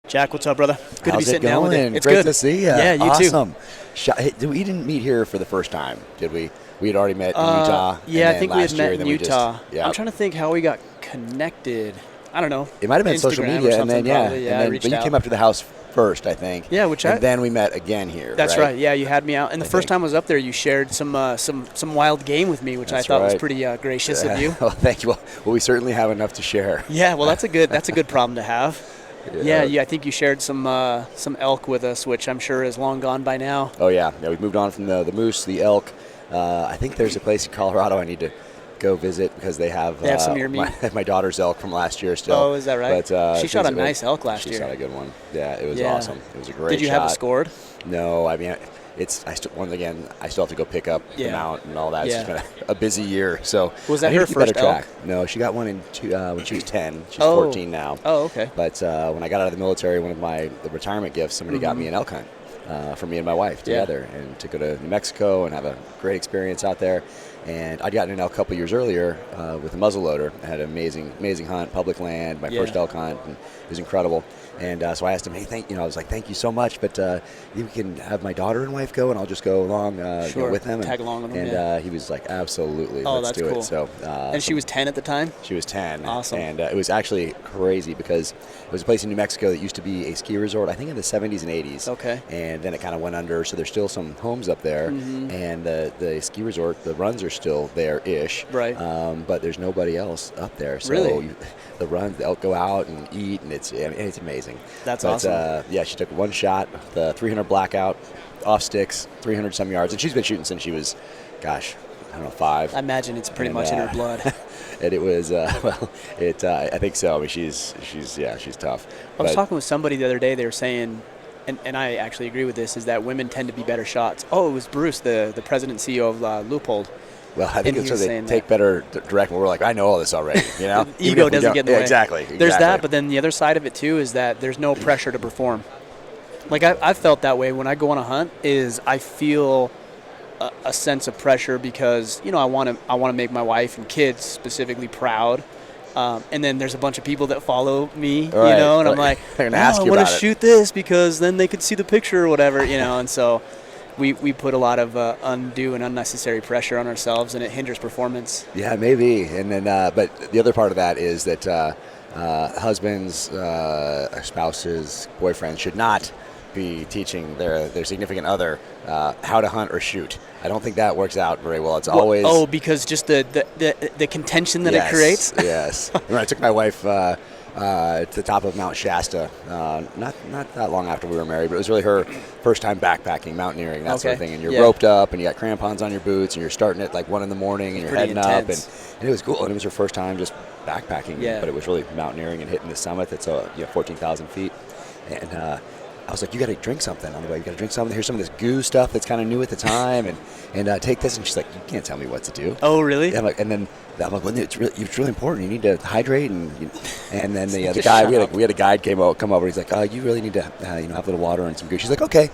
Jack, what's up, brother? Good to be sitting down with you. It's Great good to see you. Yeah, you awesome. too. Hey, we didn't meet here for the first time, did we? We had already met in Utah. Yeah, I think we had met in Utah. I'm trying to think how we got connected. I don't know. It might have been social media, and then but you came up to the house first, I think. Yeah, and then we met again here. That's right. Yeah, you had me out, and the first time I was up there, you shared some wild game with me, which I thought was pretty gracious of you. Well, thank you. Well, we certainly have enough to share. Yeah, well, that's a good problem to have. Yeah, I think you shared some elk with us, which I'm sure is long gone by now. Oh yeah, we've moved on from the moose, the elk. I think there's a place in Colorado I need to go visit because they have some of your meat. my daughter's elk from last year still. Oh, is that right? But, she shot a nice elk last year. She shot a good one. Yeah, it was awesome. It was a great shot. Did you have it scored? No, I mean, I still have to go pick up the mount and all that. It's just been a busy year. So was that her first elk? No, she got one when she was 10. She's 14 now. Oh, okay. But when I got out of the military, one of the retirement gifts, somebody got me an elk hunt for me and my wife together, and to go to New Mexico and have a great experience out there. And I'd gotten an elk a couple years earlier with a muzzleloader. I had an amazing hunt, public land, my first elk hunt, and it was incredible. And so I asked him, hey, I was like, thank you so much, but you can have my daughter and wife go, and I'll just go along with them. Tag along with them, and he was like, absolutely, let's do cool. it. So, and she was 10 at the time? She was 10. Awesome. And it was actually crazy because it was a place in New Mexico that used to be a ski resort, I think in the 70s and 80s. Okay. And then it kind of went under, so there's still some homes up there. And the ski resort, the runs are still there-ish. Right. But there's nobody else up there. So really? The elk go out and eat, and it's amazing. That's awesome. She took one shot, the 300 blackout, off sticks, 300 some yards, and she's been shooting since she was, I don't know, 5. I imagine it's pretty much in her blood. And it was, I think so. I mean, she's tough. I was talking with somebody the other day. They were saying, and I actually agree with this, is that women tend to be better shots. Oh, it was Bruce, the president and CEO of Leupold. Well, I think it's so they take better direct. We're like, I know all this already, you know? Ego doesn't get in the way. Exactly. There's that, but then the other side of it, too, is that there's no pressure to perform. Like, I've felt that way when I go on a hunt, is I feel a sense of pressure because, I want to make my wife and kids specifically proud. And then there's a bunch of people that follow me, and I'm like, I want to shoot this because then they could see the picture or whatever, and so we put a lot of undue and unnecessary pressure on ourselves, and it hinders performance. Yeah, maybe. And then, but the other part of that is that husbands, spouses, boyfriends should not be teaching their significant other how to hunt or shoot. I don't think that works out very well. It's always because just the contention that it creates. Yes. When I took my wife to the top of Mount Shasta, not that long after we were married, but it was really her first time backpacking, mountaineering, that sort of thing. And you're roped up, and you got crampons on your boots, and you're starting at like 1 a.m, and you're heading intense. up, and it was cool. And it was her first time just backpacking, but it was really mountaineering and hitting the summit. That's 14,000 feet, and I was like, you got to drink something on the way. You got to drink something. Here's some of this goo stuff that's kind of new at the time, and take this. And she's like, you can't tell me what to do. Oh, really? And I'm like, well, it's really important. You need to hydrate, and then the guy we had a guide come over. He's like, you really need to have a little water and some goo. She's like, okay.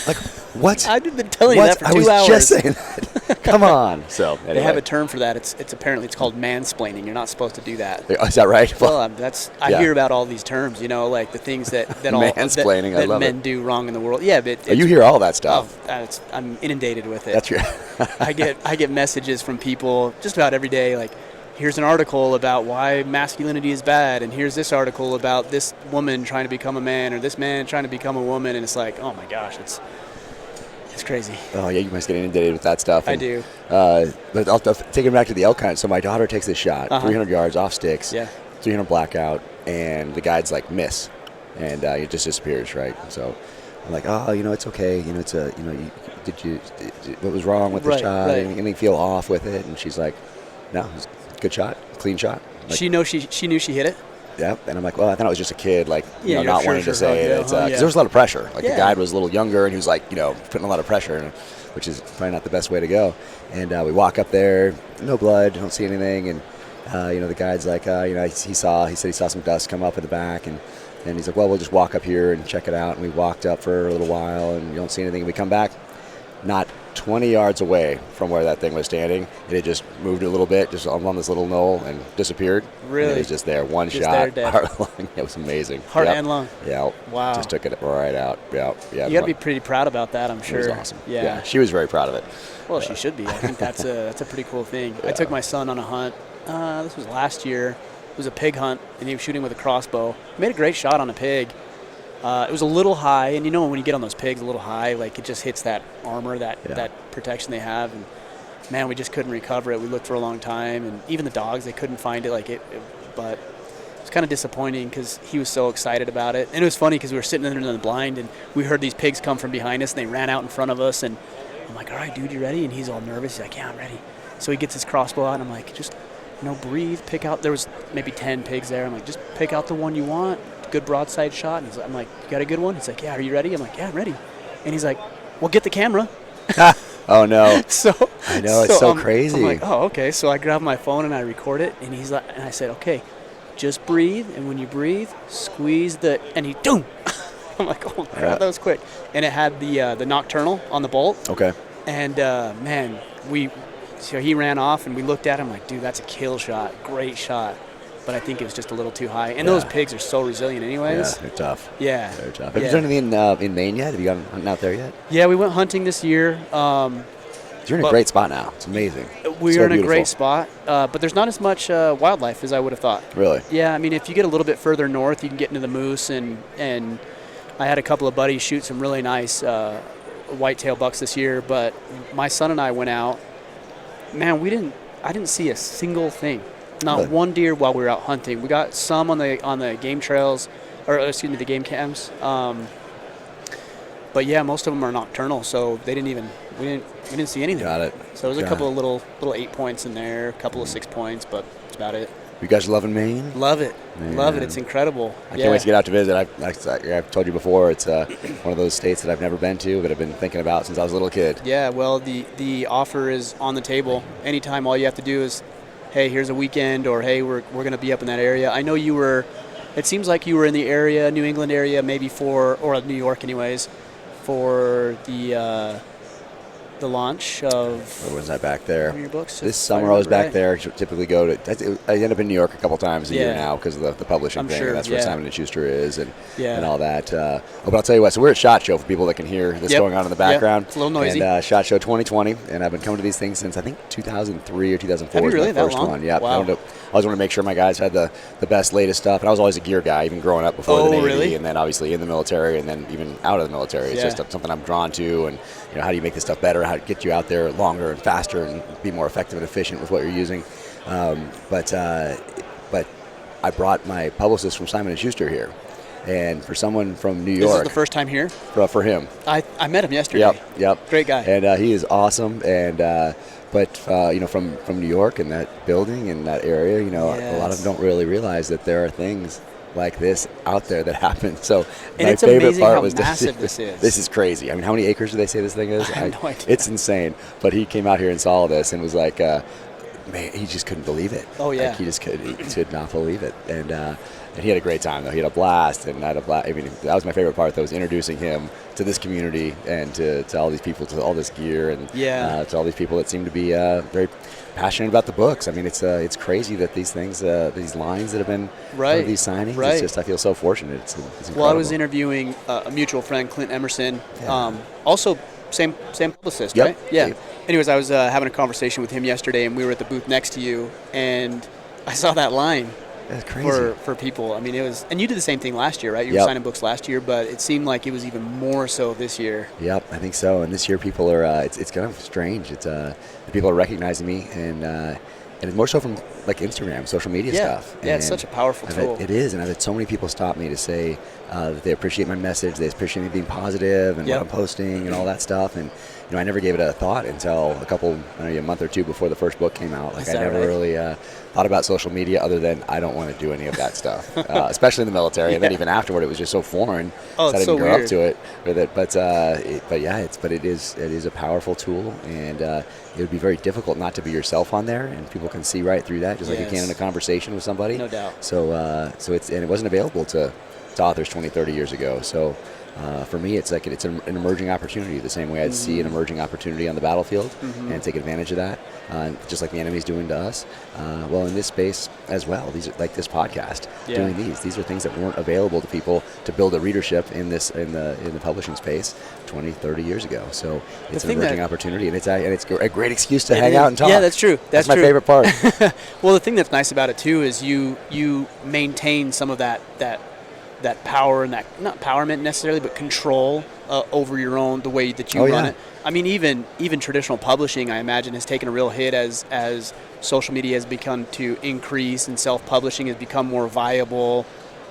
Like, what? I've been telling you that for 2 hours. I was just saying that. Come on. So anyway. They have a term for that. It's apparently called mansplaining. You're not supposed to do that. Is that right? Well, I hear about all these terms. Like the things that mansplaining. that men do wrong in the world. Yeah, but you hear all that stuff. I'm inundated with it. That's right. I get messages from people just about every day, like, here's an article about why masculinity is bad, and here's this article about this woman trying to become a man or this man trying to become a woman, and it's like, oh my gosh, it's crazy. Oh yeah, you must get inundated with that stuff. I do. But I'll take it back to the elk hunt. So my daughter takes this shot, 300 yards off sticks, 300 blackout, and the guide's like, miss, and it just disappears, right? So I'm like, it's okay. It's what was wrong with the shot? Right. Anything feel off with it? And she's like, no, it was a good shot, clean shot. Like, she knew she hit it? Yep. And I'm like, well, I thought it was just a kid, like, not wanting to say it. Because there was a lot of pressure. Like, the guide was a little younger, and he was like, putting a lot of pressure, which is probably not the best way to go. And we walk up there, no blood, don't see anything. And, the guide's like, he said he saw some dust come up in the back. And he's like, well, we'll just walk up here and check it out. And we walked up for a little while, and you don't see anything. And we come back, not 20 yards away from where that thing was standing. It had just moved a little bit, just on this little knoll, and disappeared. Really? And it was just there, one Just shot, there, dead. heart, lung. It was amazing. Heart and lung. Yeah. Wow. Just took it right out. Yeah. You got to be pretty proud about that, I'm sure. It was awesome. Yeah. She was very proud of it. Well, she should be. I think that's a pretty cool thing. Yeah. I took my son on a hunt. This was last year. It was a pig hunt, and he was shooting with a crossbow. He made a great shot on a pig. It was a little high, and when you get on those pigs a little high, like it just hits that armor, that protection they have, and man, we just couldn't recover it. We looked for a long time, and even the dogs, they couldn't find it. But it was kind of disappointing because he was so excited about it. And it was funny because we were sitting there in the blind, and we heard these pigs come from behind us, and they ran out in front of us, and I'm like, all right, dude, you ready? And he's all nervous. He's like, yeah, I'm ready. So he gets his crossbow out, and I'm like, just, breathe, pick out. There was maybe 10 pigs there. I'm like, just pick out the one you want. Good broadside shot. And I'm like, you got a good one? He's like, yeah, are you ready? I'm like, yeah, I'm ready. And he's like, well, get the camera. Oh, no. I know, it's so crazy. I'm like, oh, okay. So I grab my phone and I record it. And he's like, and I said, okay, just breathe. And when you breathe, squeeze and he, boom. I'm like, oh, crap, that was quick. And it had the nocturnal on the bolt. Okay. And, man, so he ran off, and we looked at him like, dude, that's a kill shot. Great shot. But I think it was just a little too high. And those pigs are so resilient anyways. Yeah, they're tough. Yeah. They're tough. Have you done anything in Maine yet? Have you gone hunting out there yet? Yeah, we went hunting this year. You're in a great spot now. It's amazing. We are in a great spot, but there's not as much wildlife as I would have thought. Really? Yeah, I mean, if you get a little bit further north, you can get into the moose, and I had a couple of buddies shoot some really nice whitetail bucks this year, but my son and I went out. Man, I didn't see a single thing. Not really? One deer while we were out hunting. We got some on the game trails, the game cams. But yeah, most of them are nocturnal, so we didn't see anything. Got it. So there's a couple of little 8 points in there, a couple of 6 points, but that's about it. You guys loving Maine? Love it. Man. Love it. It's incredible. I can't wait to get out to visit. I've told you before, it's one of those states that I've never been to, but I've been thinking about since I was a little kid. Yeah, well, the offer is on the table. Anytime, all you have to do is, hey, here's a weekend, or hey, we're going to be up in that area. I know it seems like you were in the area, New England area, maybe or New York anyways, for the launch of. Where was I back there? Your books. This summer I was back there. Typically go to. I end up in New York a couple times a year now because of the publishing thing. Sure, and that's where Simon & Schuster is and all that. But I'll tell you what. So we're at SHOT Show for people that can hear this going on in the background. It's a little noisy. And SHOT Show 2020, and I've been coming to these things since I think 2003 or 2004 Have you really? was my first that long? one. Yeah. Wow. I always want to make sure my guys had the best, latest stuff. And I was always a gear guy, even growing up before the Navy, really? and then obviously in the military, and then even out of the military. It's just something I'm drawn to, and how do you make this stuff better? How to get you out there longer and faster and be more effective and efficient with what you're using. But I brought my publicist from Simon & Schuster here. And for someone from New York. This is the first time here? For him. I met him yesterday. Yep. Great guy. And he is awesome. And but from New York and that building and that area, a lot of them don't really realize that there are things like this out there that happen. So and my favorite part was massive this is. This is crazy. I mean, how many acres do they say this thing is? I have no idea. It's insane. But he came out here and saw this and was like, man, he just couldn't believe it. Oh yeah. Like he could not believe it. And he had a great time though. He had a blast, and I had a blast. I mean, that was my favorite part. That was introducing him to this community and to all these people, to all this gear, and to all these people that seem to be very passionate about the books. I mean, it's crazy that these things, these lines that have been part of these signings. It's just, I feel so fortunate. It's incredible. Well, I was interviewing a mutual friend, Clint Emerson, also same publicist, right? Yeah. Anyways, I was having a conversation with him yesterday, and we were at the booth next to you, and I saw that line. That's crazy. For people. I mean, it was, and you did the same thing last year, right? You were signing books last year, but it seemed like it was even more so this year. Yep, I think so. And this year, people are. It's kind of strange. It's people are recognizing me, and it's more so from like Instagram, social media stuff. Yeah, it's such a powerful tool. It is, and I've had so many people stop me to say that they appreciate my message, they appreciate me being positive and what I'm posting and all that stuff. And I never gave it a thought until a month or two before the first book came out. Like I never really thought about social media other than I don't want to do any of that stuff, especially in the military. And then even afterward, it was just so foreign. Oh, so I it's didn't so grow weird. up to it with it. But it is a powerful tool, and it would be very difficult not to be yourself on there, and people can see right through that, just like you can in a conversation with somebody. No doubt. So it wasn't available to to authors 20, 30 years ago. So for me, it's like it's an emerging opportunity, the same way I'd see an emerging opportunity on the battlefield and take advantage of that, just like the enemy's doing to us. Well, in this space as well, these are like this podcast, doing these are things that weren't available to people to build a readership in the publishing space 20, 30 years ago. So it's an emerging opportunity, and it's a great excuse to hang out and talk. Yeah, that's true. That's my favorite part. Well, the thing that's nice about it too is you maintain some of that power and that, not empowerment necessarily, but control over your own, the way that you run it. I mean, even traditional publishing, I imagine, has taken a real hit as social media has begun to increase and self-publishing has become more viable.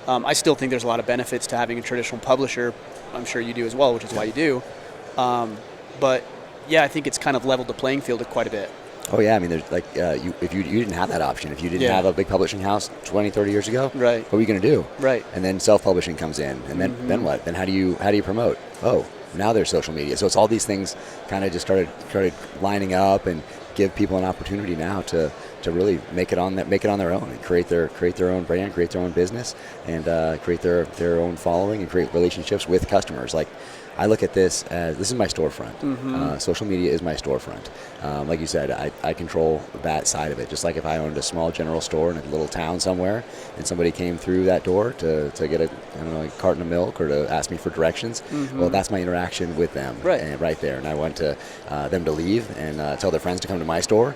I still think there's a lot of benefits to having a traditional publisher. I'm sure you do as well, which is why you do. But yeah, I think it's kind of leveled the playing field quite a bit. Oh yeah, I mean, there's like if you didn't have that option, if you didn't have a big publishing house 20, 30 years ago, right? What were you going to do? Right. And then self-publishing comes in, and then what? Then how do you promote? Oh, now there's social media. So it's all these things kind of just started lining up and give people an opportunity now to really make it on their own and create their own brand, create their own business, and create their own following and create relationships with customers. Like, I look at this as, this is my storefront. Social media is my storefront. Like you said, I control that side of it. Just like if I owned a small general store in a little town somewhere and somebody came through that door to get a carton of milk or to ask me for directions, well, that's my interaction with them right there. And I want them to leave and tell their friends to come to my store,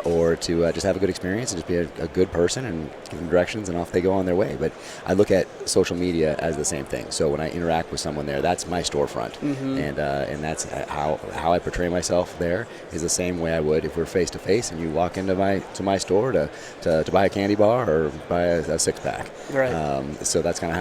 or to just have a good experience and just be a good person and give them directions, and off they go on their way. But I look at social media as the same thing. So when I interact with someone there, that's my storefront. And that's how I portray myself there, is the same way I would if we're face to face and you walk into my store to buy a candy bar or buy a six pack. So that's kind of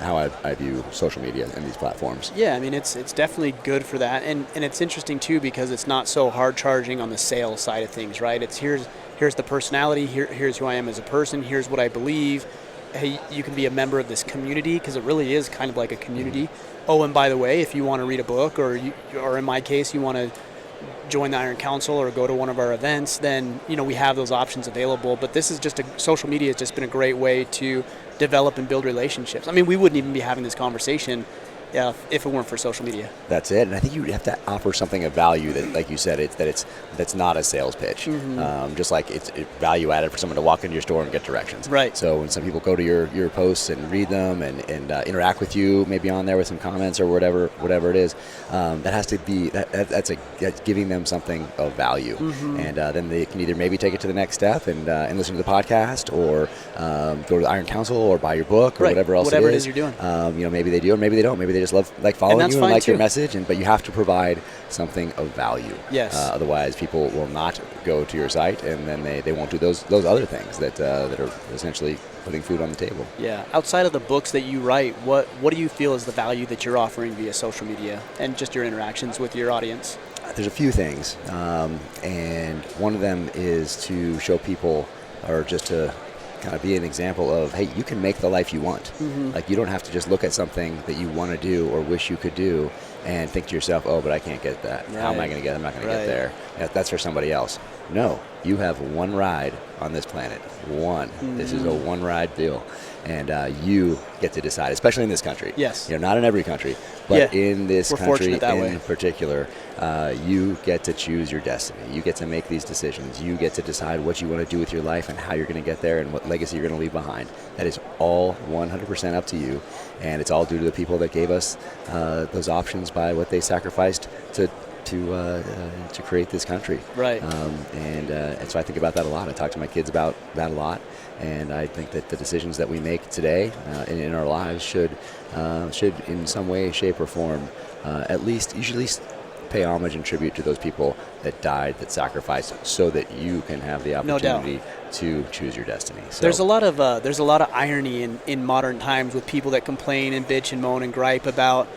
how I view social media and these platforms. Yeah, I mean, it's definitely good for that, and it's interesting too because it's not so hard charging on the sales side of things, right? It's here's the personality, here's who I am as a person, here's what I believe. Hey, you can be a member of this community, because it really is kind of like a community. Oh, and by the way, if you want to read a book, or in my case, you want to join the Iron Council or go to one of our events, then we have those options available. But this is social media has just been a great way to develop and build relationships. I mean, we wouldn't even be having this conversation if it weren't for social media. That's it. And I think you have to offer something of value that, like you said, that's not a sales pitch. Just like it's value added for someone to walk into your store and get directions. Right. So when some people go to your posts and read them and interact with you, maybe on there with some comments or whatever it is, that has to be that's giving them something of value. And then they can either maybe take it to the next step and listen to the podcast, or go to the Iron Council or buy your book or whatever else it is you're doing. Maybe they do, or maybe they don't. Maybe they just love following you and like your message, but you have to provide something of value. Yes. Otherwise, people will not go to your site, and then they won't do those other things that are essentially putting food on the table. Yeah. Outside of the books that you write, what do you feel is the value that you're offering via social media and just your interactions with your audience? There's a few things, and one of them is to show people, or just to kind of be an example of, hey, you can make the life you want. Like, you don't have to just look at something that you want to do or wish you could do and think to yourself, oh, but I can't get that. How am I going to get it? I'm not going to get there. That's for somebody else. No, you have one ride on this planet. One. This is a one ride deal. And you get to decide, especially in this country. Yes. Not in every country, but in this country in particular, you get to choose your destiny. You get to make these decisions. You get to decide what you want to do with your life and how you're going to get there and what legacy you're going to leave behind. That is all 100% up to you, and it's all due to the people that gave us those options by what they sacrificed to create this country. Right. And so I think about that a lot. I talk to my kids about that a lot. And I think that the decisions that we make today in our lives should in some way, shape, or form, you should at least pay homage and tribute to those people that died, that sacrificed, so that you can have the opportunity to choose your destiny. So there's a lot of irony in modern times with people that complain and bitch and moan and gripe about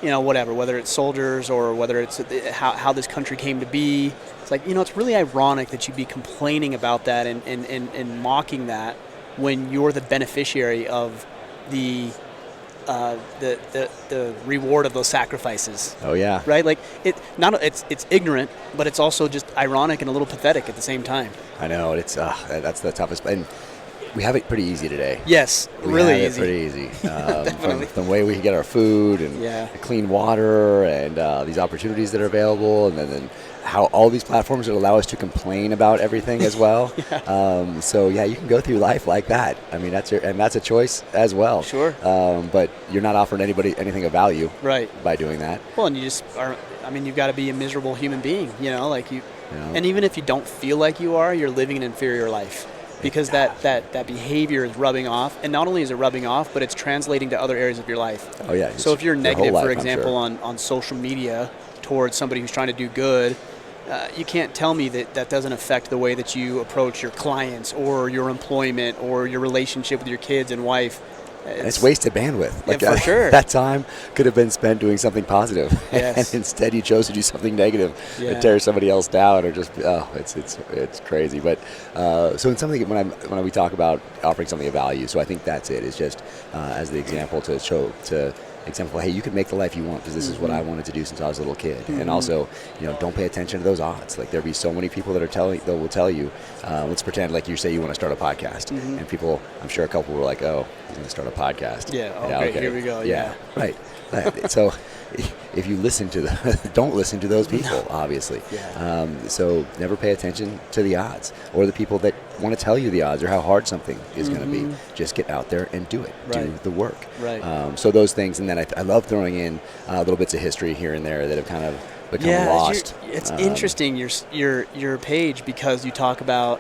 whether it's soldiers or whether it's how this country came to be. It's like, it's really ironic that you'd be complaining about that and mocking that when you're the beneficiary of the reward of those sacrifices. Oh yeah. Right? Like it's ignorant, but it's also just ironic and a little pathetic at the same time. I know, it's that's the toughest. And We have it pretty easy today. Yes, We really have easy. it pretty easy. Definitely. From the way we can get our food and clean water and these opportunities that are available, and then how all these platforms that allow us to complain about everything as well. So you can go through life like that. I mean, that's a choice as well. Sure. But you're not offering anybody anything of value by doing that. Well, and you just are. I mean, you've got to be a miserable human being. Like you. And even if you don't feel like you are, you're living an inferior life. Because that behavior is rubbing off, and not only is it rubbing off, but it's translating to other areas of your life. Oh yeah. So if you're negative, life, for example, on social media towards somebody who's trying to do good, you can't tell me that doesn't affect the way that you approach your clients or your employment or your relationship with your kids and wife. It's wasted bandwidth. Like, for sure. That time could have been spent doing something positive, yes. and instead you chose to do something negative and tear somebody else down, or just it's crazy. But so in something when we talk about offering something of value, so I think that's it. It's just as the example to show hey, you can make the life you want because this is what I wanted to do since I was a little kid. And also, don't pay attention to those odds. Like there'll be so many people that will tell you, let's pretend like you say you want to start a podcast, and people, I'm sure a couple were like, oh, he's going to start a podcast. Okay, here we go. Yeah. Right. So if you listen to don't listen to those people, obviously. So never pay attention to the odds or the people that want to tell you the odds or how hard something is going to be. Just get out there and do it. Do the work. So those things, and then I love throwing in little bits of history here and there that have kind of become lost. It's interesting your page, because you talk about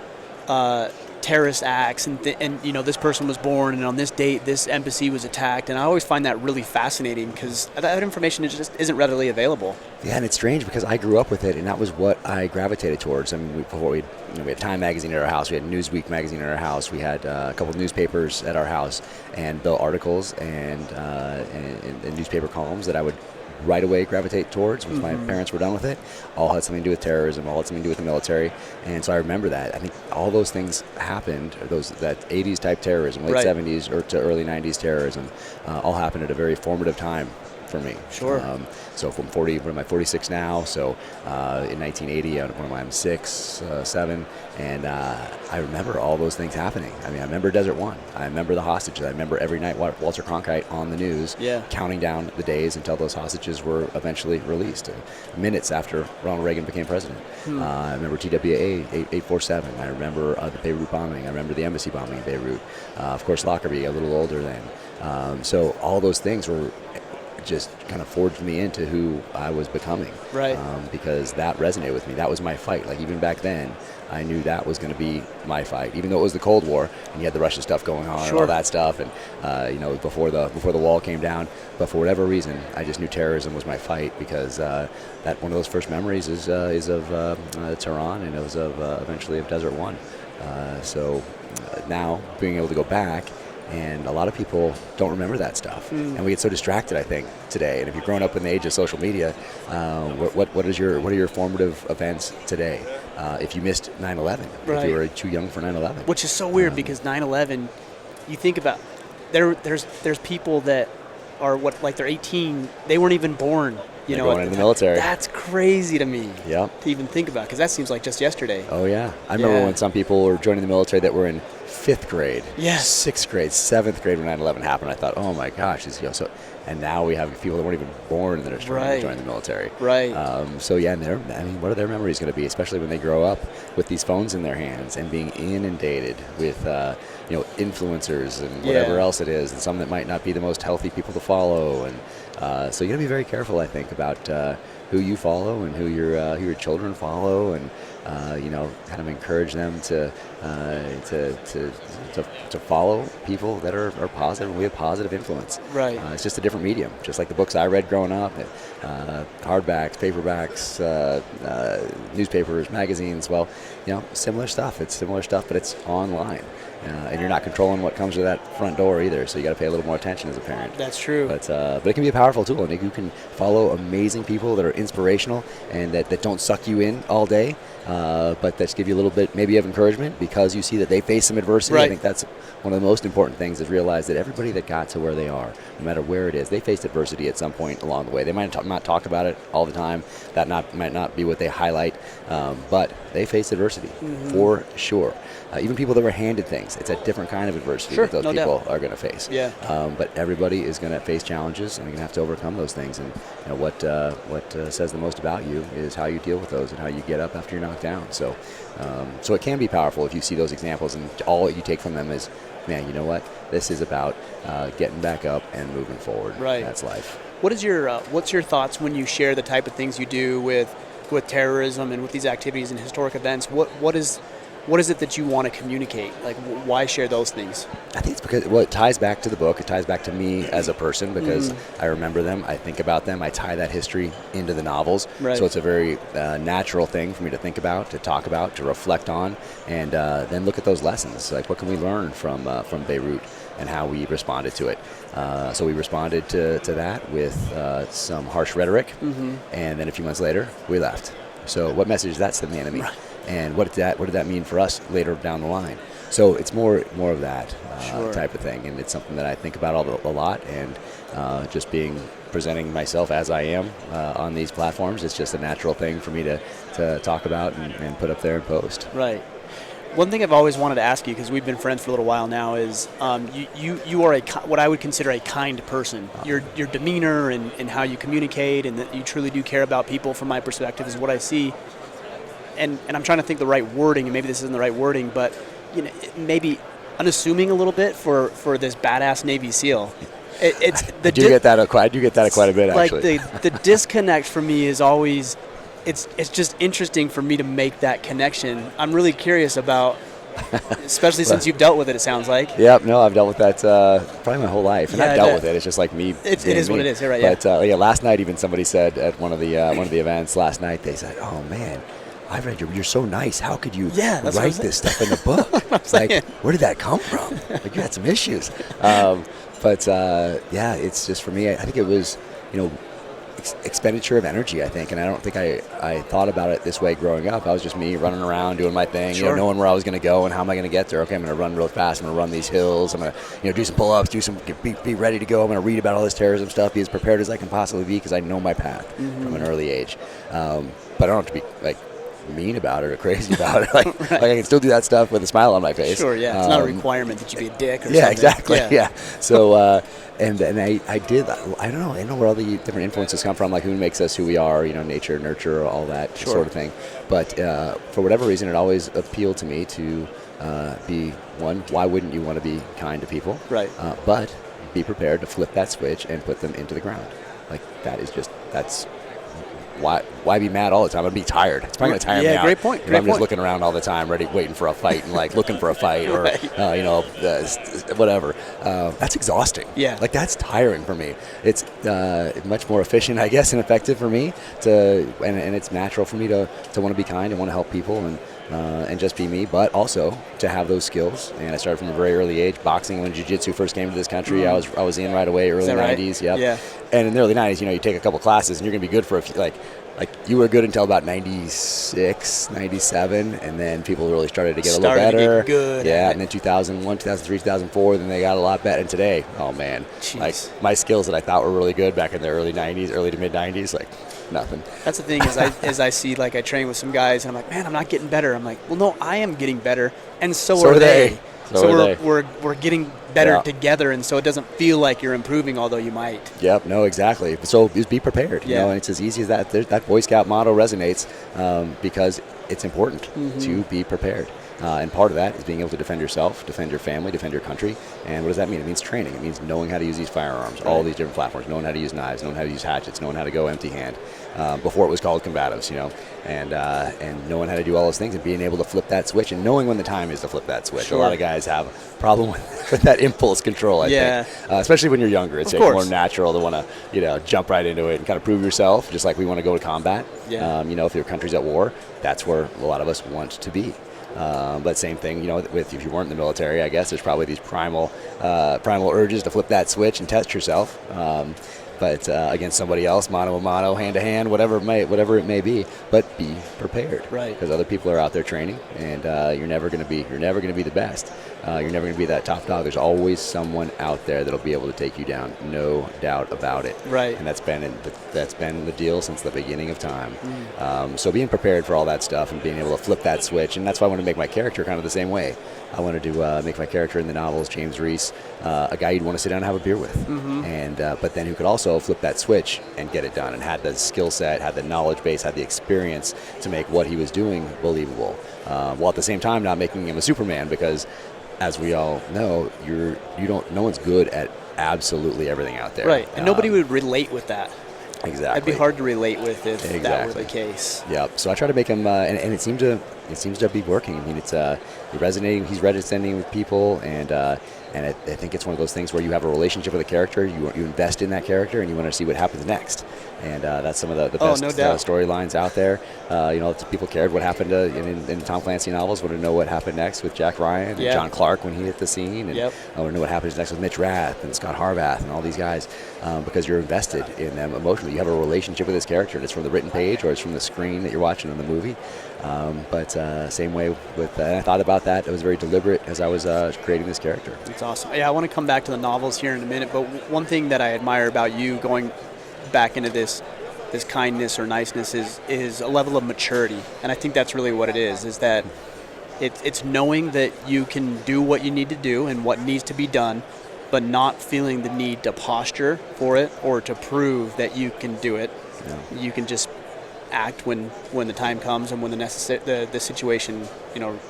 terrorist acts and this person was born and on this date this embassy was attacked, and I always find that really fascinating because that information just isn't readily available. Yeah, and it's strange because I grew up with it, and that was what I gravitated towards. I mean, we had Time magazine at our house, we had Newsweek magazine at our house, we had a couple of newspapers at our house, and the articles and newspaper columns that I would right away gravitate towards once my parents were done with it all had something to do with terrorism, all had something to do with the military. And so I remember that. I think all those things happened, that 80s type terrorism, late 70s or to early 90s terrorism, all happened at a very formative time for me. Sure. So from 40, what am I, 46 now? So in 1980, I'm 6, 7, and I remember all those things happening. I mean, I remember Desert One. I remember the hostages. I remember every night Walter Cronkite on the news counting down the days until those hostages were eventually released, minutes after Ronald Reagan became president. I remember TWA 847. I remember the Beirut bombing. I remember the embassy bombing in Beirut. Of course, Lockerbie, a little older then. So all those things were just kind of forged me into who I was becoming. Because that resonated with me. That was my fight. Like even back then, I knew that was going to be my fight. Even though it was the Cold War and you had the Russia stuff going on and all that stuff, and before the wall came down. But for whatever reason, I just knew terrorism was my fight because that one of those first memories is of Tehran, and it was of eventually of Desert One. So now being able to go back. And a lot of people don't remember that stuff, and we get so distracted, I think, today. And if you've grown up in the age of social media, what are your formative events today? If you missed 9/11, if you were too young for 9/11, which is so weird because 9/11, you think about there's people that are they're 18, they weren't even born. Going into the military. That's crazy to me. To even think about, because that seems like just yesterday. Oh yeah, I remember when some people were joining the military that were in 5th grade, 6th grade, 7th grade when 9/11 happened. I thought, oh my gosh, and now we have people that weren't even born that are starting to join the military. And what are their memories going to be, especially when they grow up with these phones in their hands and being inundated with influencers and whatever else it is, and some that might not be the most healthy people to follow. And so you got to be very careful, I think, about who you follow and who your children follow, and kind of encourage them to follow people that are positive, and we have positive influence. It's just a different medium, just like the books I read growing up, hardbacks, paperbacks, newspapers, magazines. Well, similar stuff. It's similar stuff, but it's online. And you're not controlling what comes to that front door either, so you got to pay a little more attention as a parent. That's true. But it can be a powerful tool, and you can follow amazing people that are inspirational and that don't suck you in all day, but that give you a little bit maybe of encouragement because you see that they face some adversity adversity. Right. I think that's one of the most important things, is realize that everybody that got to where they are, no matter where it is, they faced adversity at some point along the way. They might not talk about it all the time. That might not be what they highlight, but they faced adversity for sure. Even people that were handed things, it's a different kind of adversity that those people are going to face. Yeah. But everybody is going to face challenges, and you're going to have to overcome those things. And what says the most about you is how you deal with those and how you get up after you're knocked down. So it can be powerful if you see those examples, and all you take from them is, man, you know what? This is about getting back up and moving forward. Right. That's life. What's your thoughts when you share the type of things you do with terrorism and with these activities and historic events? What is it that you want to communicate? Like, why share those things? I think it's because, well, it ties back to the book. It ties back to me as a person, because I remember them. I think about them. I tie that history into the novels. Right. So it's a very natural thing for me to think about, to talk about, to reflect on, and then look at those lessons. Like, what can we learn from Beirut and how we responded to it? So we responded to that with some harsh rhetoric, and then a few months later, we left. So what message does that send the enemy? Right. And what did that mean for us later down the line? So it's more of that type of thing, and it's something that I think about a lot. And just presenting myself as I am on these platforms, it's just a natural thing for me to talk about and put up there and post. Right. One thing I've always wanted to ask you, because we've been friends for a little while now, is you are what I would consider a kind person. Your demeanor and how you communicate, and that you truly do care about people, from my perspective, is what I see. And I'm trying to think the right wording, and maybe this isn't the right wording, but maybe unassuming a little bit for this badass Navy SEAL. I do get that quite a bit, actually. Like the disconnect for me is always, it's just interesting for me to make that connection. I'm really curious about, especially since you've dealt with it sounds like. Yep, no, I've dealt with that probably my whole life, and I've dealt with it. It's just like me. It is what it is. You're right. But last night, even somebody said at one of the events last night, they said, "Oh man, I read you're so nice. How could you write this stuff in the book? Like, where did that come from? Like, you had some issues." It's just, for me, I think it was, expenditure of energy, I think. And I don't think I thought about it this way growing up. I was just me running around doing my thing, knowing where I was going to go and how am I going to get there. Okay, I'm going to run real fast. I'm going to run these hills. I'm going to, do some pull-ups, be ready to go. I'm going to read about all this terrorism stuff, be as prepared as I can possibly be, because I know my path from an early age. But I don't have to be, like, mean about it or crazy about it. Like I can still do that stuff with a smile on my face. Sure, yeah. It's not a requirement that you be a dick or something. Yeah, exactly. Yeah. So, and I did, I don't know where all the different influences come from, like who makes us who we are, nature, nurture, all that sort of thing. But for whatever reason, it always appealed to me to be one, why wouldn't you want to be kind to people? Right. But be prepared to flip that switch and put them into the ground. Like, that's why be mad all the time? I'd be tired. It's probably going to tire me out. Yeah, great point. If I'm just looking around all the time, waiting for a fight and looking for a fight or whatever. That's exhausting. Yeah. Like, that's tiring for me. It's much more efficient, I guess, and effective for me and it's natural for me to want to be kind and want to help people and just be me, but also to have those skills. And I started from a very early age. Boxing, when jiu-jitsu first came to this country, I was in right away, early 90s. Yep. Yeah. And in the early 90s, you take a couple classes and you're going to be good for a few, like you were good until about 96, 97, and then people really started to get a little better. To get good. Yeah, and then 2001, 2003, 2004, then they got a lot better. And today, oh man, jeez. Like my skills that I thought were really good back in the early 90s, early to mid 90s, like nothing. That's the thing, is I see, like, I train with some guys and I'm like, man, I'm not getting better. I'm like, well, no, I am getting better, and so are they. So we're getting better together, and so it doesn't feel like you're improving, although you might. Yep, no, exactly. So just be prepared. And it's as easy as that. That Boy Scout motto resonates because it's important to be prepared. And part of that is being able to defend yourself, defend your family, defend your country. And what does that mean? It means training. It means knowing how to use these firearms, all these different platforms, knowing how to use knives, knowing how to use hatchets, knowing how to go empty-hand. Before it was called combatives, and knowing how to do all those things and being able to flip that switch and knowing when the time is to flip that switch. Sure. A lot of guys have a problem with that impulse control, I think. Especially when you're younger. It's more natural to want to, jump right into it and kind of prove yourself, just like we want to go to combat. If your country's at war, that's where a lot of us want to be. But same thing, with if you weren't in the military, I guess there's probably these primal urges to flip that switch and test yourself. but against somebody else, mano a mano, hand to hand, whatever it may be. But be prepared, right? Because other people are out there training, and you're never going to be the best. You're never going to be that top dog. There's always someone out there that'll be able to take you down, no doubt about it. Right. And that's been the deal since the beginning of time. So being prepared for all that stuff and being able to flip that switch, and that's why I want to make my character kind of the same way. I wanted to make my character in the novels, James Reece, a guy you'd want to sit down and have a beer with, and but then who could also flip that switch and get it done, and had the skill set, had the knowledge base, had the experience to make what he was doing believable, while at the same time not making him a Superman, because as we all know, no one's good at absolutely everything out there. Right, and nobody would relate with that. Exactly. It'd be hard to relate with if that were the case. Yep. So I try to make him, and it seems to be working. I mean, it's resonating. He's resonating with people, and I think it's one of those things where you have a relationship with a character, you invest in that character, and you want to see what happens next. And that's some of the best storylines out there. People cared what happened in Tom Clancy novels. Want to know what happened next with Jack Ryan and John Clark when he hit the scene, and want to know what happens next with Mitch Rath and Scott Harvath and all these guys, because you're invested in them emotionally. You have a relationship with this character, and it's from the written page or it's from the screen that you're watching in the movie. But same way with I thought about that. It was very deliberate as I was creating this character. That's awesome. Yeah, I want to come back to the novels here in a minute, but one thing that I admire about you going back into this kindness or niceness is a level of maturity, and I think that's really what it is that it's knowing that you can do what you need to do and what needs to be done, but not feeling the need to posture for it or to prove that you can do it. Yeah. You can just act when the time comes and when the situation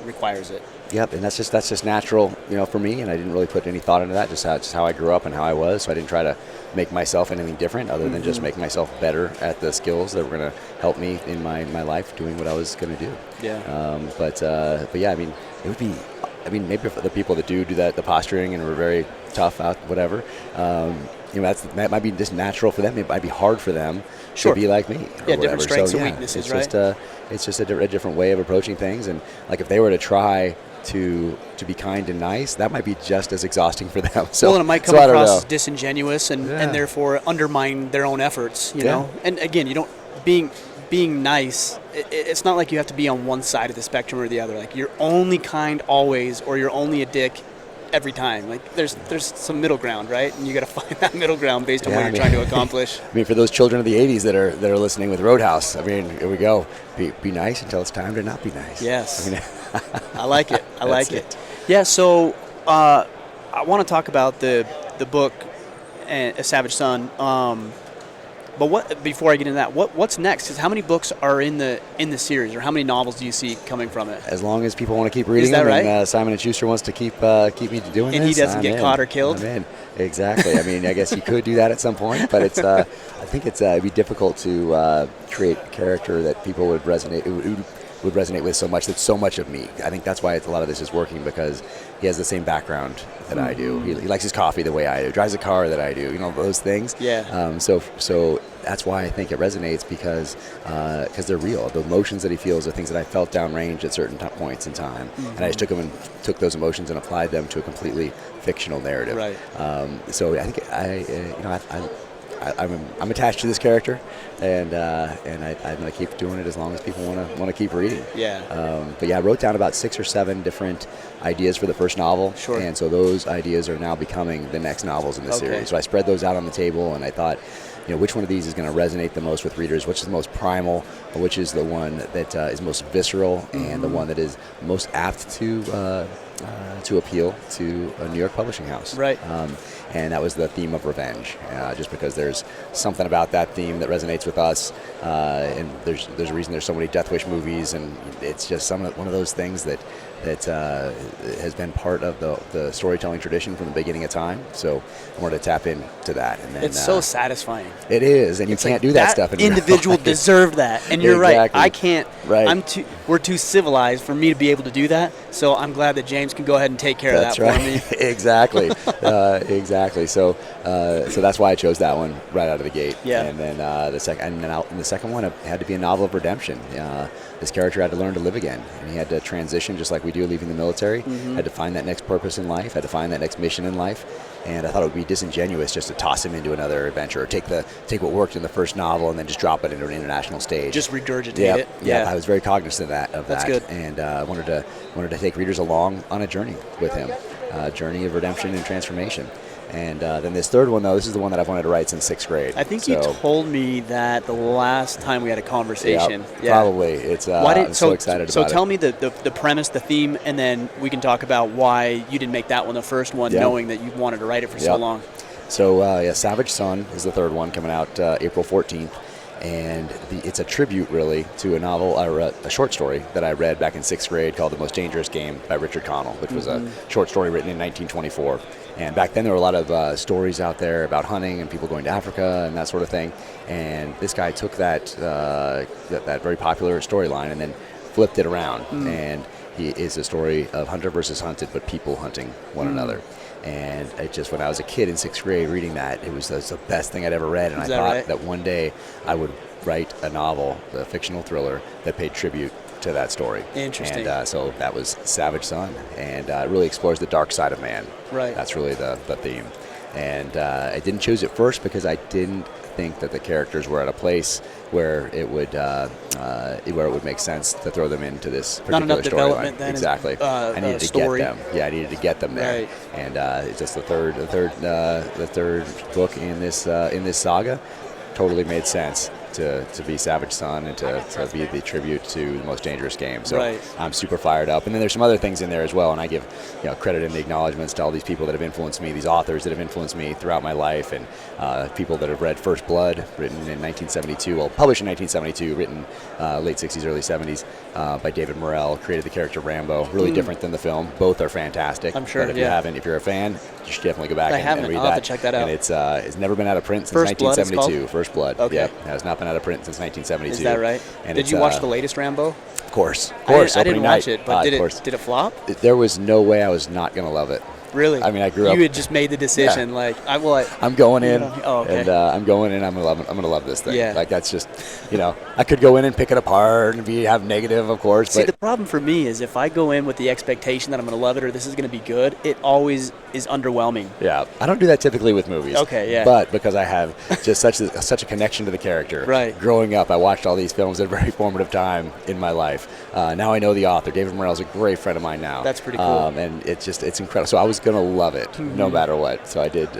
requires it. Yep, and that's just natural, for me, and I didn't really put any thought into that. Just how I grew up and how I was. So I didn't try to make myself anything different other than just make myself better at the skills that were going to help me in my life doing what I was going to do. Yeah. But yeah, I mean, it would be. I mean, maybe for the people that do that, the posturing and were very tough out, whatever. That might be just natural for them. It might be hard for them to be like me. Yeah, different strengths and weaknesses, it's right? It's just a different way of approaching things. And like if they were to try to be kind and nice, that might be just as exhausting for them. So, and it might come across as disingenuous and therefore undermine their own efforts. You know. And again, being nice, it's not like you have to be on one side of the spectrum or the other. Like you're only kind always, or you're only a dick every time. Like there's some middle ground, right? And you got to find that middle ground based on what you're trying to accomplish. I mean, for those children of the '80s that are listening with Roadhouse, I mean, here we go. Be nice until it's time to not be nice. Yes, I mean, I like it. I like it. Yeah. So I want to talk about the book, A Savage Son. But before I get into that, what's next? Because how many books are in the series, or how many novels do you see coming from it? As long as people want to keep reading them, right? And Simon & Schuster wants to keep me doing and this, he doesn't get caught or killed. I'm in. Exactly. I mean, I guess you could do that at some point, but it's. I think it'd be difficult to create a character that people would resonate with so much. That's so much of me. I think that's why a lot of this is working, because he has the same background that I do. He likes his coffee the way I do, drives a car that I do, those things. Yeah. So that's why I think it resonates, because they're real. The emotions that he feels are things that I felt downrange at certain points in time, and I just took those emotions and applied them to a completely fictional narrative. Right. So I think I'm attached to this character, and I'm going to keep doing it as long as people want to keep reading. Yeah. But yeah, I wrote down about 6 or 7 different ideas for the first novel. Sure. And so those ideas are now becoming the next novels in the series. So I spread those out on the table, and I thought, which one of these is going to resonate the most with readers? Which is the most primal? Which is the one that is most visceral, and the one that is most apt to appeal to a New York publishing house? Right. And that was the theme of revenge, just because there's something about that theme that resonates with us, and there's a reason there's so many Death Wish movies, and it's just one of those things that has been part of the storytelling tradition from the beginning of time. So I wanted to tap into that. And then, it's so satisfying. It is, and you can't do that stuff. Individual deserved that, and you're right. I can't. Right. We're too civilized for me to be able to do that. So I'm glad that James can go ahead and take care of that for me. Exactly. Exactly. So that's why I chose that one right out of the gate. Yeah. And then the second one, it had to be a novel of redemption. This character had to learn to live again, and he had to transition just like we do leaving the military. Had to find that next purpose in life. Had to find that next mission in life. And I thought it would be disingenuous just to toss him into another adventure, or take what worked in the first novel and then just drop it into an international stage. Just regurgitate it. Yeah, I was very cognizant of that. That's good. And I wanted to take readers along on a journey with him, a journey of redemption and transformation. And then this third one, though, this is the one that I've wanted to write since 6th grade. I think you told me that the last time we had a conversation. Yeah. Probably. I'm so excited about it. So tell me the premise, the theme, and then we can talk about why you didn't make that one the first one, knowing that you wanted to write it for so long. So, Savage Son is the third one, coming out April 14th. And it's a tribute, really, to a novel, a short story that I read back in 6th grade called The Most Dangerous Game by Richard Connell, which was a short story written in 1924. And back then there were a lot of stories out there about hunting and people going to Africa and that sort of thing. And this guy took that very popular storyline and then flipped it around. And he is a story of hunter versus hunted, but people hunting one another. And when I was a kid in 6th grade reading that, it was the best thing I'd ever read. And I thought that one day I would write a novel, a fictional thriller, that paid tribute to that story. Interesting. And so that was Savage Son. And it really explores the dark side of man. Right. That's really the theme. And I didn't choose it first because I didn't think that the characters were at a place where it would make sense to throw them into this particular storyline. Exactly. I needed to get them. Yeah, I needed to get them there. Right. And it's just the third book in this saga. Totally made sense to be Savage Son and to be the tribute to The Most Dangerous Game. So I'm super fired up. And then there's some other things in there as well, and I give credit and the acknowledgments to all these people that have influenced me, these authors that have influenced me throughout my life, and people that have read First Blood, written in 1972, published in 1972, written late 60s, early 70s, by David Morrell, created the character Rambo. Really different than the film. Both are fantastic. I'm sure, but if you're a fan, you should definitely go back and read that. I'll have to check that out. And it's never been out of print since 1972. First Blood. Okay. Yep. It has not been out of print since 1972. Is that right? And did you watch the latest Rambo? Of course. I didn't watch it, but did it flop? There was no way I was not going to love it. Really? I mean, I grew up. You had just made the decision, I'm going in, and I'm going in. I'm gonna love this thing. Yeah. Like that's just, I could go in and pick it apart and have negative, of course. See, the problem for me is if I go in with the expectation that I'm gonna love it or this is gonna be good, it always is underwhelming. Yeah, I don't do that typically with movies. Okay, yeah. But because I have just such a connection to the character. Right. Growing up, I watched all these films at a very formative time in my life. Now I know the author. David Morrell's a great friend of mine now. That's pretty cool. And it's incredible. So I was gonna love it. No matter what. So I did.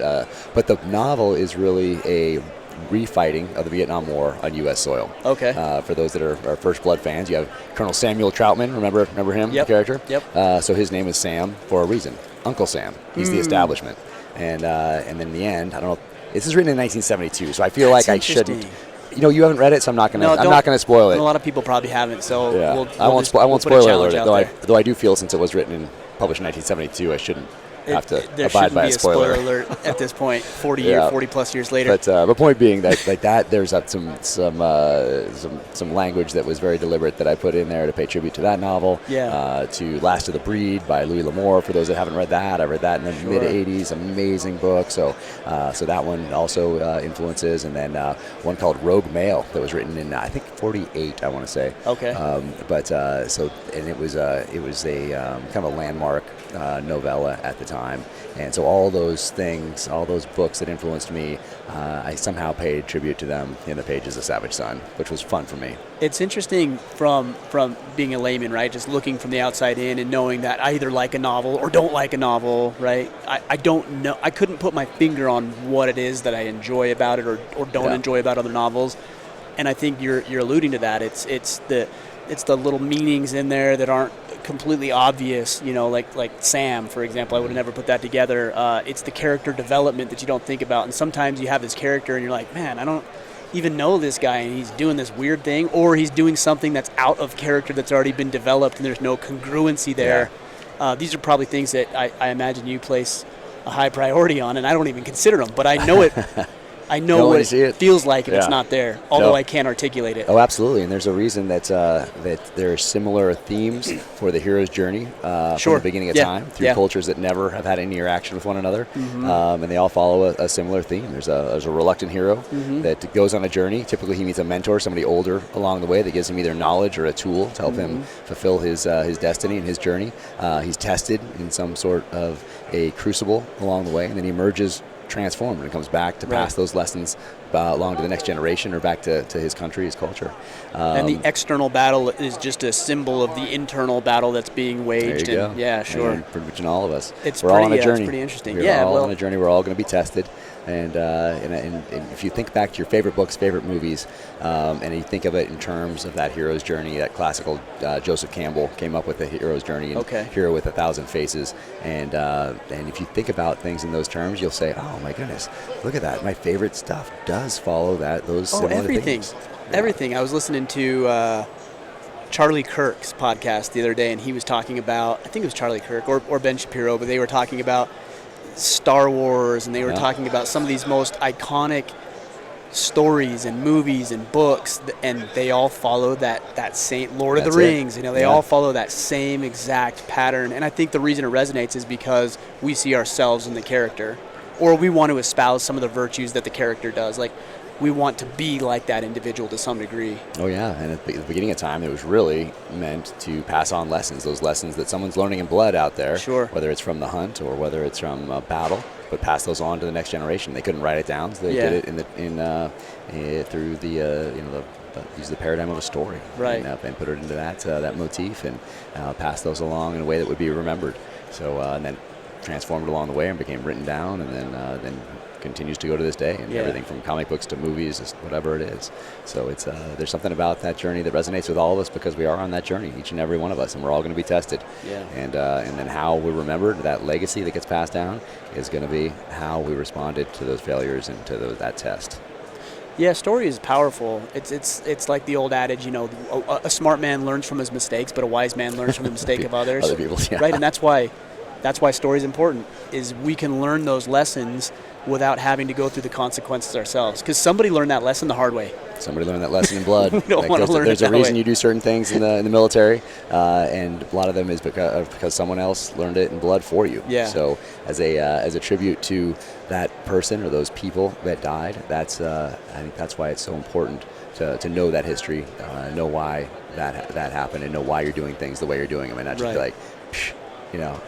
But the novel is really a refighting of the Vietnam War on U.S. soil. Okay. For those that are First Blood fans, you have Colonel Samuel Troutman. Remember him, the character? Yep. So his name is Sam for a reason. Uncle Sam. He's the establishment. And then in the end, I don't know. This is written in 1972, so I feel like I shouldn't. You haven't read it, so I'm not gonna spoil it. A lot of people probably haven't, so I won't spoil it. Though I do feel since it was published in 1972, I shouldn't have to abide by a spoiler alert at this point, 40 plus years later. But the point being that there's some language that was very deliberate that I put in there to pay tribute to that novel. Yeah. To Last of the Breed by Louis L'Amour. For those that haven't read that, I read that in the mid '80s. Amazing book. So that one also influences, and then one called Rogue Male that was written in I think '48. I want to say. Okay. It was a kind of a landmark novella at the time, and so all those things, all those books that influenced me, I somehow paid tribute to them in the pages of Savage Son, which was fun for me. It's interesting from being a layman, right? Just looking from the outside in and knowing that I either like a novel or don't like a novel, right? I don't know. I couldn't put my finger on what it is that I enjoy about it or don't enjoy about other novels, and I think you're alluding to that. It's the little meanings in there that aren't completely obvious, like Sam, for example. I would have never put that together. It's the character development that you don't think about, and sometimes you have this character and you're like, man, I don't even know this guy, and he's doing this weird thing, or he's doing something that's out of character that's already been developed and there's no congruency there. These are probably things that I imagine you place a high priority on, and I don't even consider them, but I know it I know what it feels like if yeah. it's not there, although I can't articulate it. Oh, absolutely. And there's a reason that there are similar themes for the hero's journey from the beginning of time through cultures that never have had any interaction with one another. And they all follow a similar theme. There's a reluctant hero that goes on a journey. Typically he meets a mentor, somebody older along the way that gives him either knowledge or a tool to help him fulfill his destiny and his journey. He's tested in some sort of a crucible along the way, and then he emerges transformed and comes back to pass those lessons along to the next generation or back to his country, his culture. And the external battle is just a symbol of the internal battle that's being waged. There you go. Yeah, sure. And pretty much in all of us. We're all on a journey. It's pretty interesting. We're all on a journey. We're all going to be tested. And if you think back to your favorite books, favorite movies, and you think of it in terms of that hero's journey, that classical Joseph Campbell came up with the hero's journey and Hero with 1,000 Faces. And if you think about things in those terms, you'll say, oh my goodness, look at that. My favorite stuff does follow those similar things. Everything. I was listening to Charlie Kirk's podcast the other day, and he was talking about, I think it was Charlie Kirk or Ben Shapiro, but they were talking about Star Wars, and they were talking about some of these most iconic stories and movies and books, and they all follow that same Lord of the Rings. They all follow that same exact pattern. And I think the reason it resonates is because we see ourselves in the character, or we want to espouse some of the virtues that the character does. Like, we want to be like that individual to some degree. Oh, yeah. And at the beginning of time, it was really meant to pass on lessons, those lessons that someone's learning in blood out there, whether it's from the hunt or whether it's from battle, but pass those on to the next generation. They couldn't write it down, so they did it through use the paradigm of a story, and put it into that motif and pass those along in a way that would be remembered. So and then transformed along the way and became written down, and then continues to go to this day, and everything from comic books to movies, whatever it is. So it's there's something about that journey that resonates with all of us because we are on that journey, each and every one of us, and we're all going to be tested. And then how we're remembered, that legacy that gets passed down, is going to be how we responded to those failures and to that test. Yeah, story is powerful. It's like the old adage, a smart man learns from his mistakes, but a wise man learns from the mistake of others. Other people, right? And that's why story is important. Is we can learn those lessons without having to go through the consequences ourselves. Because somebody learned that lesson the hard way. Somebody learned that lesson in blood. We don't want to learn There's it a reason you do certain things in the military, and a lot of them is because someone else learned it in blood for you. Yeah. So as a tribute to that person or those people that died, I think that's why it's so important to know that history, know why that happened, and know why you're doing things the way you're doing them, and not just be like,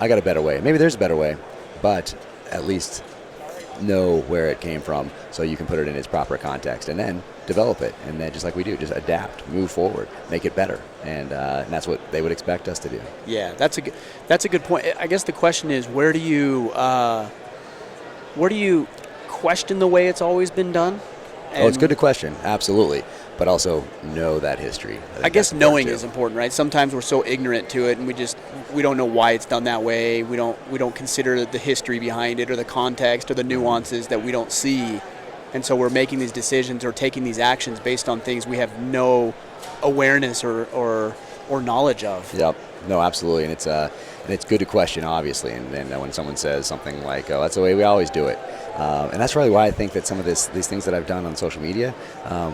I got a better way. Maybe there's a better way, but at least know where it came from so you can put it in its proper context and then develop it, and then just like we do, just adapt, move forward, make it better, and that's what they would expect us to do. Yeah, that's a good point. I guess the question is, where do you question the way it's always been done? It's good to question, absolutely, but also know that history. I guess knowing is important, right? Sometimes we're so ignorant to it, and we don't know why it's done that way. We don't consider the history behind it or the context or the nuances that we don't see, and so we're making these decisions or taking these actions based on things we have no awareness or knowledge of. Yep. No, absolutely, and it's good to question, obviously, and then when someone says something like, "Oh, that's the way we always do it," and that's really why I think that some of these things that I've done on social media,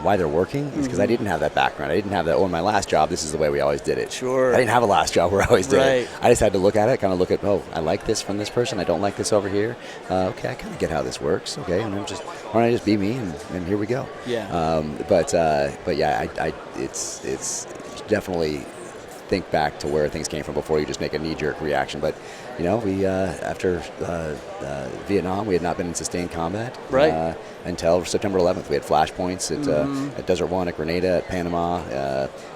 why they're working, is because I didn't have that background. I didn't have that. Oh, in my last job, this is the way we always did it. Sure. I didn't have a last job where I always did it. I just had to look at it, kind of look at, oh, I like this from this person. I don't like this over here. Okay, I kind of get how this works. Okay, and why don't I just be me, and here we go. Yeah. But yeah, it's definitely think back to where things came from before you just make a knee-jerk reaction. But we after Vietnam, we had not been in sustained combat until September 11th. We had flashpoints at Desert One, at Grenada, at Panama,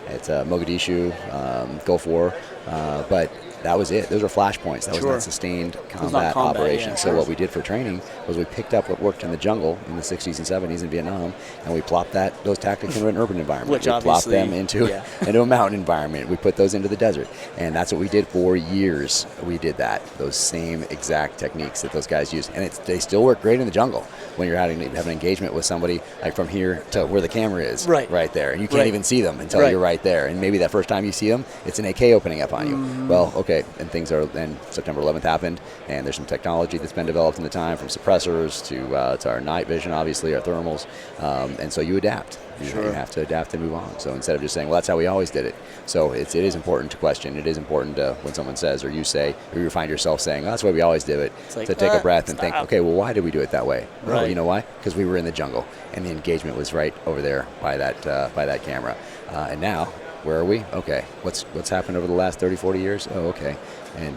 at Mogadishu, Gulf War, but that was it. Those were flashpoints. That was not sustained combat operation. Yeah, so what we did for training was we picked up what worked in the jungle in the 60s and 70s in Vietnam, and we plopped those tactics into an urban environment. We plopped them into a mountain environment. We put those into the desert, and that's what we did for years. We did that, those same exact techniques that those guys used, and they still work great in the jungle when you're having an engagement with somebody like from here to where the camera is, right there, and you can't even see them until you're right there. And maybe that first time you see them, it's an AK opening up on you. Well, okay. okay, and then September 11th happened, and there's some technology that's been developed in the time, from suppressors to our night vision, obviously, our thermals, and so you adapt. You have to adapt and move on. So instead of just saying, well, that's how we always did it. So it is important to question. It is important to, when someone says, or you say, or you find yourself saying, oh, that's the way we always did it, like, to take a breath and think, okay, well, why did we do it that way? Right. Oh, you know why? Because we were in the jungle, and the engagement was right over there by that camera. And now, where are we? Okay, what's happened over the last 30, 40 years? Oh, okay, and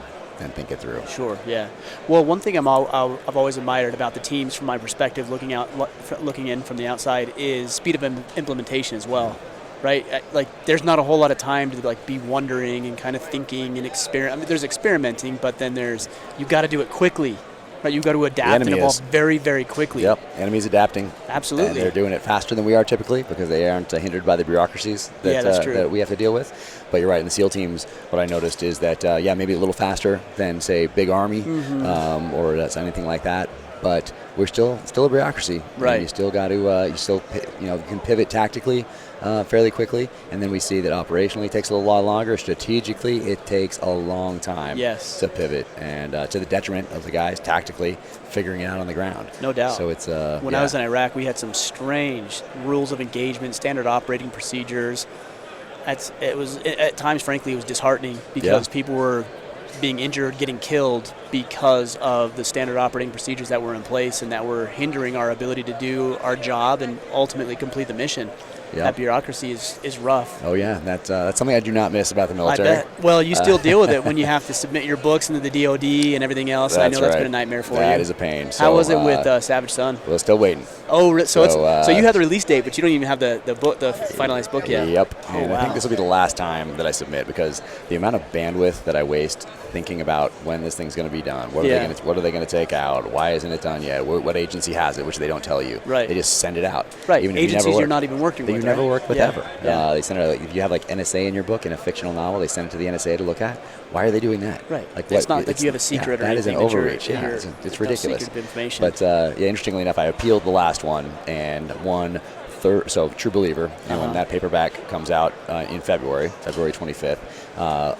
think it through. Sure, yeah. Well, one thing I've always admired about the teams, from my perspective, looking in from the outside, is speed of implementation as well, right? Like, there's not a whole lot of time to like be wondering and kind of thinking and experiment. I mean, there's experimenting, but then you got to do it quickly. Right, you've got to adapt and evolve very, very quickly. Yep, enemy's adapting. Absolutely. And they're doing it faster than we are typically, because they aren't hindered by the bureaucracies that we have to deal with. But you're right, in the SEAL teams, what I noticed is that, maybe a little faster than, say, Big Army or that's anything like that. But we're still a bureaucracy. Right. And you still got to, you can pivot tactically fairly quickly, and then we see that operationally it takes a little while longer. Strategically, it takes a long time to pivot, and to the detriment of the guys tactically figuring it out on the ground. No doubt. So it's when I was in Iraq, we had some strange rules of engagement, standard operating procedures. At times, frankly, it was disheartening, because people were being injured, getting killed because of the standard operating procedures that were in place and that were hindering our ability to do our job and ultimately complete the mission. Yep. That bureaucracy is rough. Oh yeah, that's something I do not miss about the military. I bet. Well, you still deal with it when you have to submit your books into the DOD and everything else. I know that's been a nightmare for you. That is a pain. How was it with Savage Son? We're still waiting. Oh, so you have the release date, but you don't even have the finalized book yet. Yep. Oh, and wow. I think this will be the last time that I submit, because the amount of bandwidth that I waste thinking about when this thing's going to be done, what are they going to take out, why isn't it done yet, what agency has it, which they don't tell you. Right. They just send it out. Right. Even agencies you're not even working with. You never work with ever. Yeah. They send it out. If you have like NSA in your book in a fictional novel, they send it to the NSA to look at. Why are they doing that? Right. Like, it's not like you have a secret or anything. That is an overreach. It's ridiculous. Secret information. But interestingly enough, I appealed the last one and won. So True Believer, and when that paperback comes out in February 25th,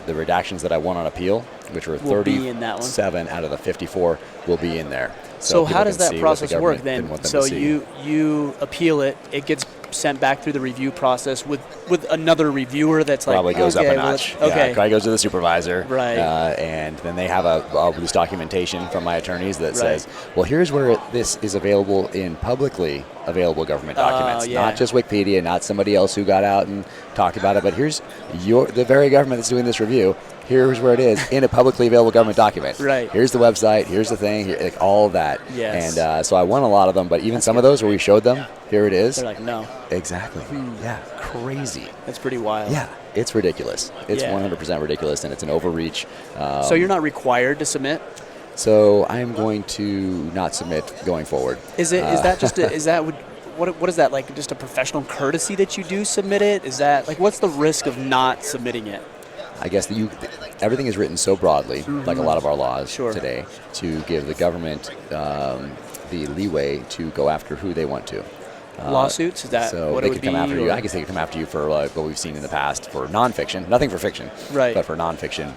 the redactions that I won on appeal, which were 37 out of the 54, will be in there. So how does that process work then? So you appeal it, it gets sent back through the review process with another reviewer that's probably goes up a notch. Okay. Probably goes to the supervisor. Right. And then they have all this documentation from my attorneys that says, well, here's where this is available in publicly available government documents. Not just Wikipedia, not somebody else who got out and talked about it, but here's the very government that's doing this review. Here's where it is in a publicly available government document. Right. Here's the website. Here's the thing. Like all of that. Yes. And so I won a lot of them, but even some of those where we showed them, here it is. They're like, no. Exactly. Yeah. Crazy. That's pretty wild. Yeah. It's ridiculous. It's 100% ridiculous, and it's an overreach. So you're not required to submit? So I am going to not submit going forward. Is that what is that, like, just a professional courtesy that you do submit it? Is that like, what's the risk of not submitting it? I guess everything is written so broadly, like a lot of our laws today, to give the government the leeway to go after who they want to. Lawsuits? Is that so what they it would could come be? after you. I guess they could come after you for like what we've seen in the past for nonfiction. Nothing for fiction, right? But for nonfiction,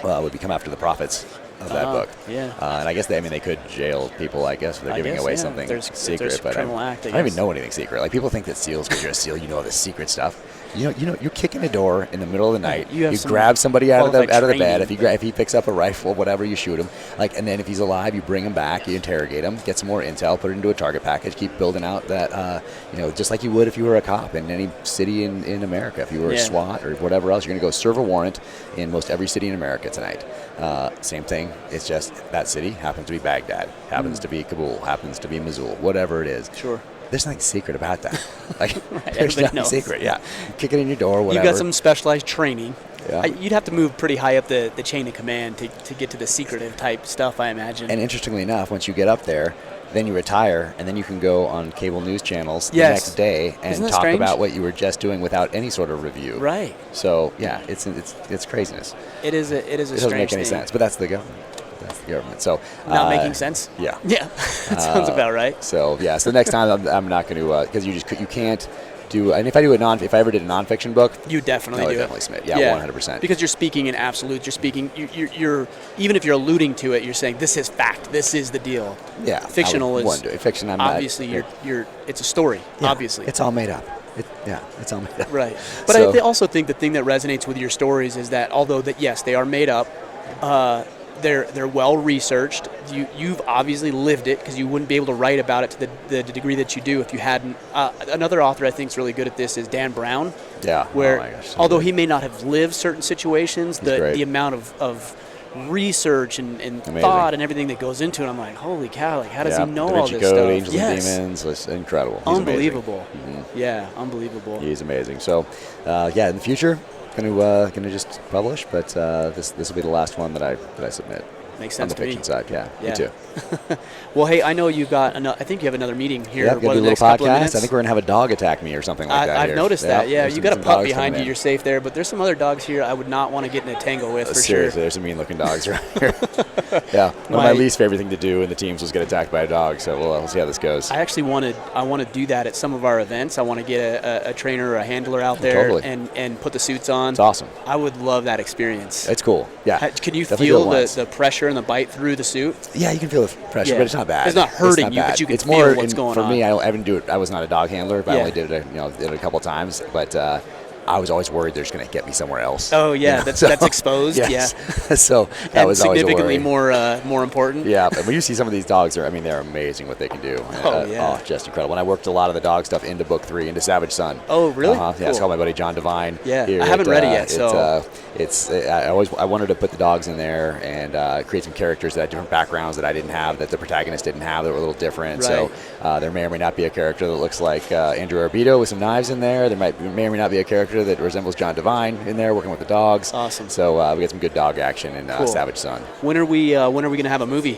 would be come after the profits of that book. Yeah. And I guess they could jail people, I guess, if they're giving away something secret. But I don't even know anything secret. Like, people think that SEALs, because you're a SEAL, you know the secret stuff. You know, you're kicking a door in the middle of the night. You grab somebody out of the bed. If he picks up a rifle, whatever, you shoot him. Like, and then if he's alive, you bring him back, you interrogate him, get some more intel, put it into a target package, keep building out that. Just like you would if you were a cop in any city in America. If you were a SWAT or whatever else, you're going to go serve a warrant in most every city in America tonight. Same thing. It's just that city happens to be Baghdad, happens to be Kabul, happens to be Mosul, whatever it is. Sure. There's nothing secret about that. Like, right, there's nothing secret. Yeah, kick it in your door, whatever. You got some specialized training. Yeah. You'd have to move pretty high up the chain of command to get to the secretive type stuff, I imagine. And interestingly enough, once you get up there, then you retire, and then you can go on cable news channels the next day and talk about what you were just doing without any sort of review. Right. So yeah, it's cracisness. It is a it doesn't make any sense, but that's the government. That's the government. So not making sense. Yeah. Yeah. That sounds about right. So yeah. So next time I'm not going to because you can't do, and if I ever did a nonfiction book, you definitely I would do definitely submit. Yeah, 100%. Because you're speaking in absolutes. You're speaking. You're even if you're alluding to it, you're saying this is fact. This is the deal. Yeah, Fictional is fiction. I'm obviously not, you're. It's a story. Yeah, obviously, it's all made up. It's all made up. Right. But So, I also think the thing that resonates with your stories is that although that yes, they are made up, they're well researched. You've obviously lived it because you wouldn't be able to write about it to the degree that you do if you hadn't. Another author I think is really good at this is Dan Brown. Yeah. Where oh my gosh, so although good. he may not have lived certain situations, great. the amount of research and Amazing. thought and everything that goes into it, I'm like, holy cow! Like, how does he know Da all Vinci this Code, stuff? Angels and Demons, it's incredible. He's Unbelievable. amazing. Yeah, unbelievable. He's amazing. So, in the future, gonna just publish, but this will be the last one that I submit. Makes sense on the fiction side. Yeah, me too. Well, hey, I know you've got. I think you have another meeting here. Yeah, gonna do a little podcast. I think we're gonna have a dog attack me or something like that. I've noticed that. Yeah, you got a pup behind you. In. You're safe there, but there's some other dogs here I would not want to get in a tangle with for Seriously, sure. there's some mean-looking dogs right here. Yeah, one of my least favorite thing to do in the teams was get attacked by a dog. So we'll see how this goes. I actually want to do that at some of our events. I want to get a trainer or a handler out there and put the suits on. It's awesome. I would love that experience. It's cool. Yeah. Can you Definitely feel the pressure and the bite through the suit? Yeah, you can feel the pressure, but it's not bad. It's not hurting you, but you can feel what's going on. For me, I didn't do it. I was not a dog handler, but I only did it, did it a couple times. But I was always worried they're just going to get me somewhere else. Oh yeah, that's exposed. Yes. Yeah. So that was always significantly more important. Yeah, but when you see some of these dogs, they're amazing what they can do. Just incredible. When I worked a lot of the dog stuff into book 3, into Savage Son. Oh really? Cool. Yeah, it's called my buddy John Devine. Yeah, I haven't read it yet. So I wanted to put the dogs in there and create some characters that had different backgrounds that I didn't have, that the protagonist didn't have, that were a little different. Right. So there may or may not be a character that looks like Andrew Arbito with some knives in there. There may or may not be a character that resembles John Devine in there working with the dogs. Awesome. So we got some good dog action in Savage Son. When are we going to have a movie?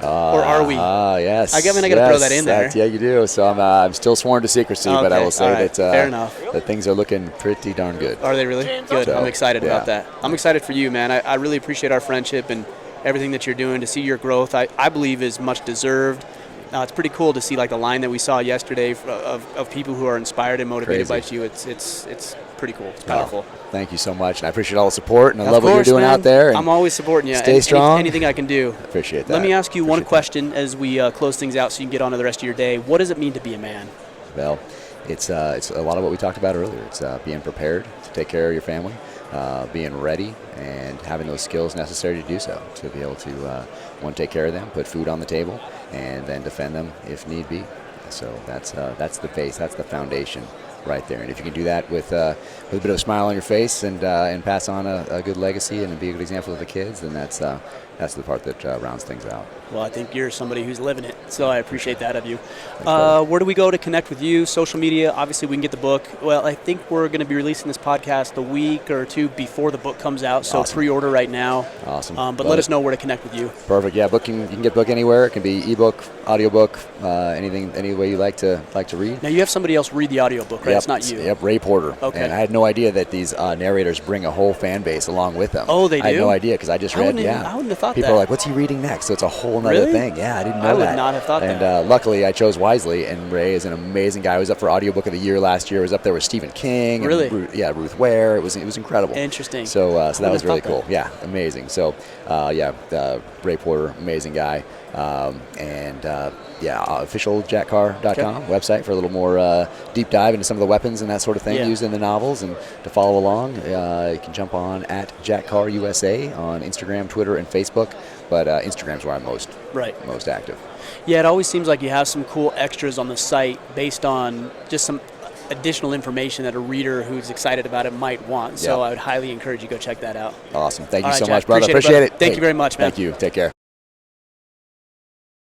Or are we? Yes. I got to throw that in there. Yeah, you do. So I'm still sworn to secrecy, but I will say that fair enough. that things are looking pretty darn good. Are they really? Good. So, I'm excited about that. I'm excited for you, man. I really appreciate our friendship and everything that you're doing. To see your growth, I believe is much deserved. It's pretty cool to see like the line that we saw yesterday of people who are inspired and motivated by you. It's pretty cool. It's powerful. Thank you so much, and I appreciate all the support, and I love what you're doing out there. And I'm always supporting you. Stay strong. Anything I can do. Appreciate that. Let me ask you one question as we close things out, so you can get on to the rest of your day. What does it mean to be a man? Well, it's a lot of what we talked about earlier. It's being prepared to take care of your family, being ready, and having those skills necessary to do so, to be able to take care of them, put food on the table, and then defend them if need be. So that's the base, that's the foundation right there. And if you can do that with a bit of a smile on your face and pass on a good legacy and be a good example to the kids, then that's the part that rounds things out. Well, I think you're somebody who's living it, so I appreciate that of you. Where do we go to connect with you? Social media, obviously we can get the book. Well, I think we're going to be releasing this podcast a week or two before the book comes out, so pre-order right now. Awesome. But let us know where to connect with you. Perfect. Yeah, you can get book anywhere. It can be ebook, audiobook, any way you like to read. Now you have somebody else read the audiobook, right? Yep. It's not you. Yep, Ray Porter. Okay. And I had no idea that these narrators bring a whole fan base along with them. Oh, they do? I had no idea because I just read. I wouldn't have thought People that. are like, "What's he reading next?" So it's a whole other thing. Yeah, I didn't know that. I would not have thought that. that. And luckily, I chose wisely. And Ray is an amazing guy. He was up for audiobook of the year last year. He was up there with Stephen King. Really? And Ruth Ware. It was incredible. Interesting. So that was really cool. Yeah, amazing. So Ray Porter, amazing guy. Officialjackcar.com website for a little more deep dive into some of the weapons and that sort of thing used in the novels. And to follow along, you can jump on at Jack Carr USA on Instagram, Twitter, and Facebook. But Instagram's where I'm most active. Yeah, it always seems like you have some cool extras on the site based on just some additional information that a reader who's excited about it might want. So I would highly encourage you to go check that out. Awesome. Thank you so Jack, much, brother. Appreciate it. Thank you very much, man. Thank you. Take care.